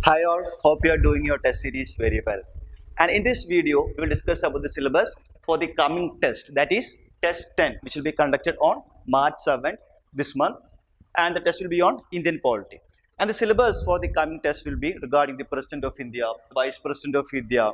Hi all, hope you are doing your test series very well. And in this video, we will discuss about the syllabus for the coming test, that is test 10, which will be conducted on March 7th this month, and the test will be on Indian polity. And the syllabus for the coming test will be regarding the President of India, Vice President of India,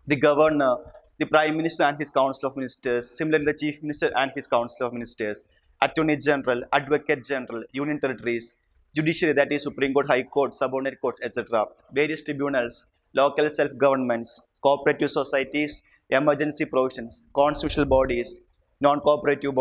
the Governor, the Prime Minister and his Council of Ministers, similarly the Chief Minister and his Council of Ministers, Attorney General, Advocate General, Union Territories, Judiciary, that is Supreme Court, High Court, subordinate courts, etc., various tribunals, local self-governments, cooperative societies, emergency provisions, constitutional bodies, non-constitutional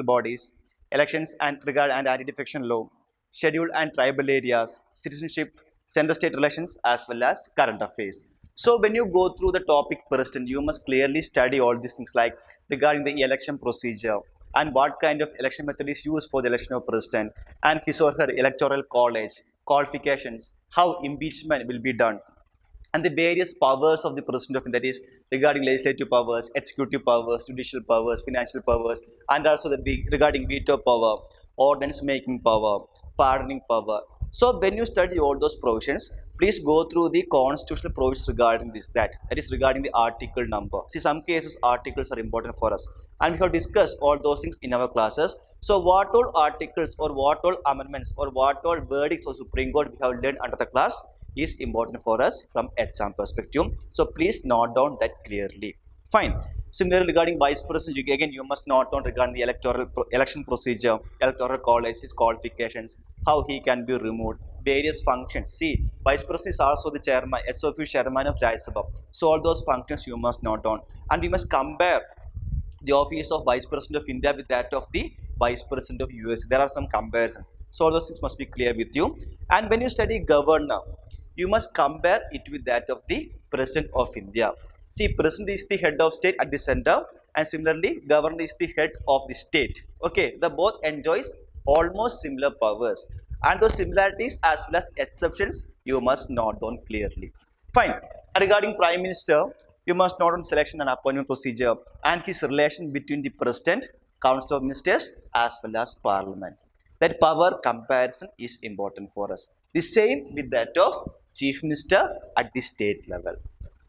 bodies, elections and regard and anti-defection law, scheduled and tribal areas, citizenship, center-state relations, as well as current affairs. So when you go through the topic president, you must clearly study all these things like regarding the election procedure and what kind of election method is used for the election of president and his or her electoral college, qualifications, how impeachment will be done, and the various powers of the president of India, that is regarding legislative powers, executive powers, judicial powers, financial powers, and also regarding veto power, ordinance making power, pardoning power. So when you study all those provisions, please go through the constitutional provisions regarding that is regarding the article number. See, some cases articles are important for us, and we have discussed all those things in our classes. So what all articles or what all amendments or what all verdicts of Supreme Court we have learned under the class is important for us from exam perspective. So please note down that clearly. Fine. Similarly, regarding vice president, again you must note down regarding the election procedure, electoral college, his qualifications, how he can be removed, various functions. See, vice president is also the chairman, SOF chairman of Rajya Sabha. So all those functions you must note down, and we must compare the office of Vice President of India with that of the Vice President of US. There are some comparisons. So all those things must be clear with you. And when you study governor, you must compare it with that of the President of India. See, President is the head of state at the center, and similarly, Governor is the head of the state. Okay, the both enjoys almost similar powers, and those similarities as well as exceptions you must note down clearly. Fine. And regarding Prime Minister, you must note on selection and appointment procedure and his relation between the President, Council of Ministers, as well as Parliament. That power comparison is important for us. The same with that of Chief Minister at the state level.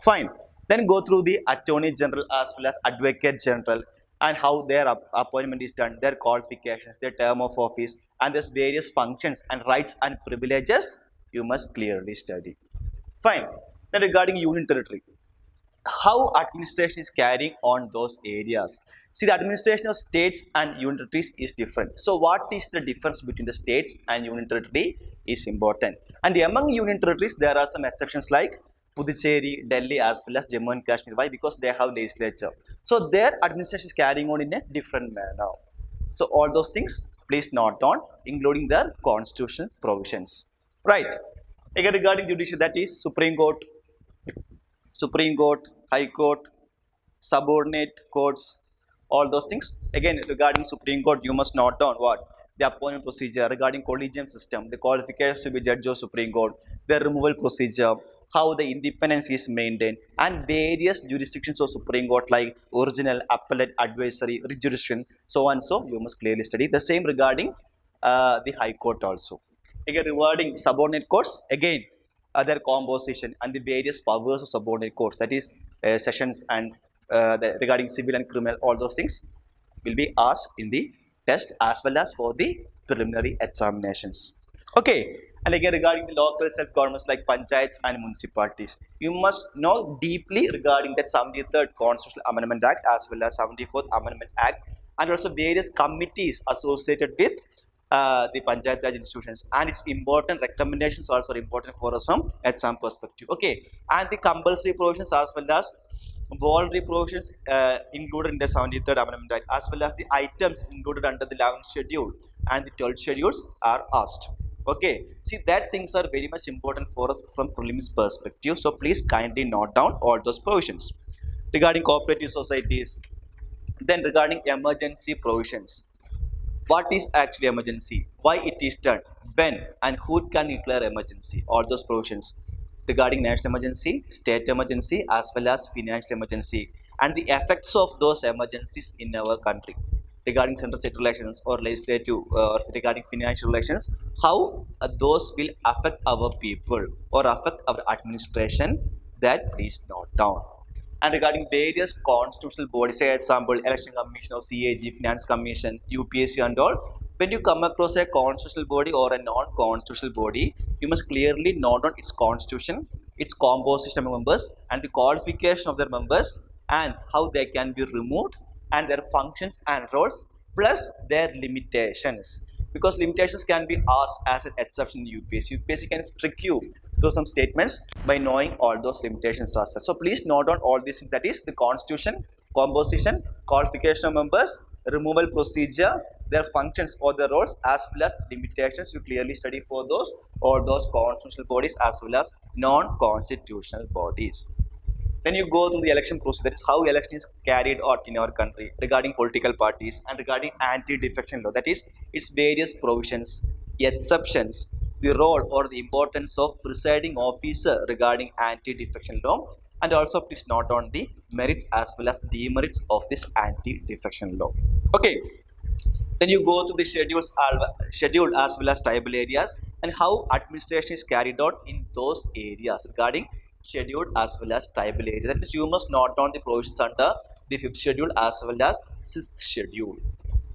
Fine. Then go through the Attorney General as well as Advocate General and how their appointment is done, their qualifications, their term of office, and there's various functions and rights and privileges you must clearly study. Fine. Then regarding Union Territory, how administration is carrying on those areas. See, the administration of states and union territories is different. So what is the difference between the states and union territory is important. And among union territories, there are some exceptions like Puducherry, Delhi, as well as Jammu and Kashmir. Why? Because they have legislature. So their administration is carrying on in a different manner. So all those things, please note down, including their constitutional provisions. Right. Again, regarding judiciary, that is Supreme Court, High Court, subordinate courts, all those things. Again, regarding Supreme Court, you must note down what? The appointment procedure, regarding collegium system, the qualifications to be judge of Supreme Court, the removal procedure, how the independence is maintained, and various jurisdictions of Supreme Court like original, appellate, advisory, rejurisdiction, so on. So you must clearly study. The same regarding the High Court also. Again, regarding subordinate courts, again, other composition and the various powers of subordinate courts, that is sessions and regarding civil and criminal, all those things will be asked in the test as well as for the preliminary examinations. Okay, and again regarding the local self-governments like panchayats and municipalities, you must know deeply regarding that 73rd Constitutional Amendment Act as well as 74th Amendment Act, and also various committees associated with the Panchayat Raj institutions, and its important recommendations also are important for us from exam perspective. Okay, and the compulsory provisions as well as voluntary provisions included in the 73rd Amendment Act, as well as the items included under the 11th schedule and the 12th schedules are asked. Okay, see that things are very much important for us from prelims perspective. So please kindly note down all those provisions regarding cooperative societies. Then regarding emergency provisions, what is actually emergency, why it is done, when and who can declare emergency, all those provisions regarding national emergency, state emergency, as well as financial emergency, and the effects of those emergencies in our country. regarding central state relations or legislative or regarding financial relations, how those will affect our people or affect our administration, that please note down. And regarding various constitutional bodies, say example election commission or CAG, finance commission, UPSC and all, when you come across a constitutional body or a non-constitutional body, you must clearly note on its constitution, its composition of members and the qualification of their members and how they can be removed and their functions and roles plus their limitations, because limitations can be asked as an exception in UPSC. UPSC can trick you through some statements by knowing all those limitations as well. So please note on all these things, that is the constitution, composition, qualification of members, removal procedure, their functions or their roles as well as limitations. You clearly study for those all those constitutional bodies as well as non-constitutional bodies. When you go through the election process, that is how election is carried out in our country, regarding political parties and regarding anti-defection law, that is its various provisions, exceptions, the role or the importance of presiding officer regarding anti-defection law, and also please note on the merits as well as demerits of this anti-defection law. Okay, then you go to the scheduled as well as tribal areas and how administration is carried out in those areas regarding scheduled as well as tribal areas. That means you must note down the provisions under the fifth schedule as well as sixth schedule.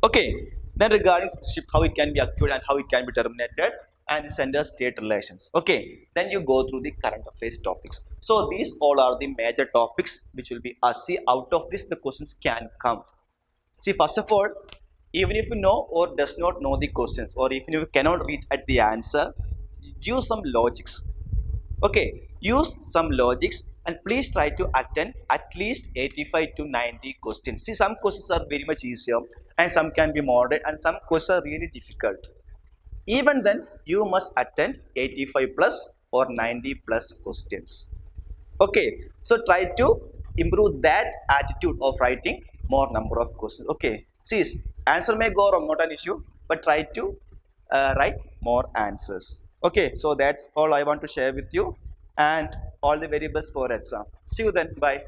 Okay, then regarding citizenship, how it can be acquired and how it can be terminated, and the center state relations. Okay, then you go through the current affairs topics. So these all are the major topics which will be asked. See, out of this the questions can come. See, first of all, even if you know or does not know the questions, or even if you cannot reach at the answer, use some logics. Okay, use some logics and please try to attend at least 85 to 90 questions. See, some questions are very much easier and some can be moderate and some questions are really difficult. Even then, you must attend 85 plus or 90 plus questions. Okay, so try to improve that attitude of writing more number of questions. Okay, see, answer may go wrong, not an issue, but try to write more answers. Okay, so that's all I want to share with you, and all the very best for exam. See you then. Bye.